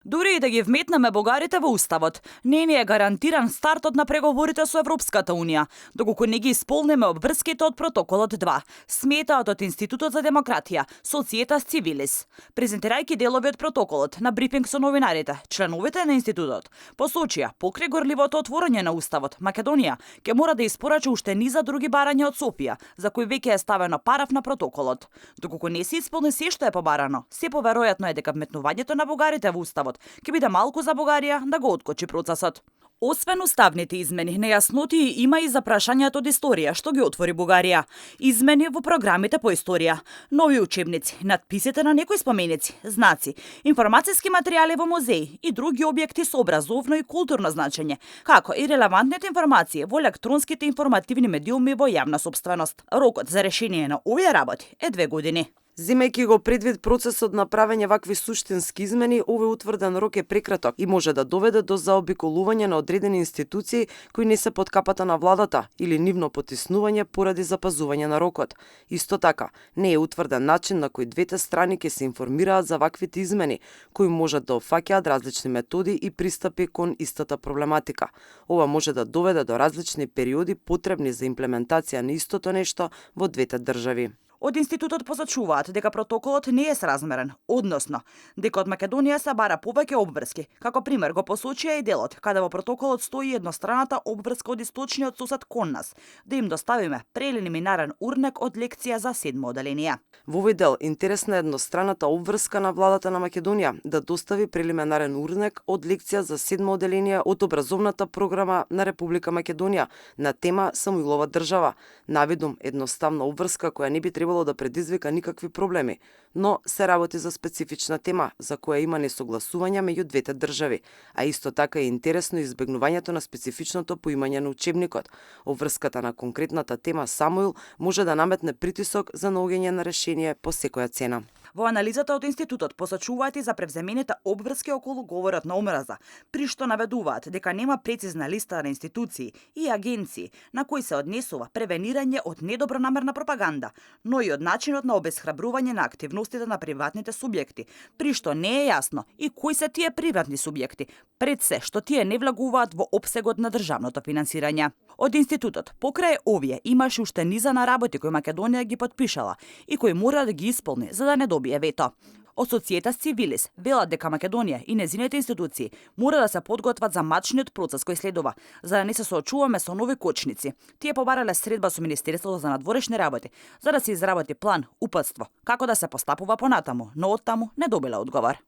Дури и да ги вметнеме бугарите во уставот, не ни е гарантиран стартот на преговорите со Европската унија, доколку не ги исполниме обврските од протоколот 2, сметаат од Институтот за демократија, Societas Civilis. Презентирајќи делови од протоколот на брифинг со новинарите, членовите на институтот посочија покрај горливото отворање на уставот, Македонија ќе мора да испорача уште низа други барања од Софија, за кои веќе е ставено параф на протоколот. Доколку не се исполни се што е побарано, се поверојатно е дека вметнувањето на бугарите во уставот ќе биде малку за Бугарија да го откочи процесот. Освен уставните измени, нејасноти има и за прашањето од историја што ги отвори Бугарија. Измени во програмите по историја, нови учебници, надписите на некои споменици, знаци, информацијски материјали во музеи и други објекти со образовно и културно значење, како и релевантните информации во електронските информативни медиуми во јавна сопственост. Рокот за решение на овие работи е 2 години. Земејќи го предвид процесот на правење вакви суштински измени, овој утврден рок е прекраток и може да доведе до заобиколување на одредени институции кои не се под капата на владата или нивно потиснување поради запазување на рокот. Исто така, не е утврден начин на кој двете страни ќе се информираат за ваквите измени, кои можат да опфаќаат различни методи и пристапи кон истата проблематика. Ова може да доведе до различни периоди потребни за имплементација на истото нешто во двете држави. Од институтот посочуваат дека протоколот не е сразмерен, односно дека од Македонија се бара повеќе обврски. Како пример го посочија и делот каде во протоколот стои едностраната обврска од источниот сосед кон нас, да им доставиме прелиминарен урнек од лекција за 7 оделение. Во овој дел интересна е едностраната обврска на владата на Македонија да достави прелиминарен урнек од лекција за 7 оделение од образовната програма на Република Македонија на тема Самуилова држава. Наведум едноставна обврска која не би требало да предизвика никакви проблеми, но се работи за специфична тема за која има несогласувања меѓу двете држави, а исто така е интересно избегнувањето на специфичното поимање на учебникот. Обврската на конкретната тема Самуил може да наметне притисок за наоѓање на решение по секоја цена. Во анализата од институтот посочуваат и за превземените обврски околу говорот на омраза, при што наведуваат дека нема прецизна листа на институции и агенции на кои се однесува превенирање од недобронамерна пропаганда, но и од начинот на обесхрабрување на активностите на приватните субјекти, при што не е јасно и кои се тие приватни субјекти, пред се што тие не влегуваат во опсегот на државното финансирање. Од институтот покрај овие имаше уште низа на работи кои Македонија ги подпишала и кои мора да ги исполни за да не добие вето. Од Societas Civilis велат дека Македонија и незините институции мора да се подготват за мачниот процес кој следува, за да не се соочуваме со нови кочници. Тие побарале средба со Министерството за надворешни работи, за да се изработи план, упатство, како да се постапува понатаму, но оттаму не добиле одговор.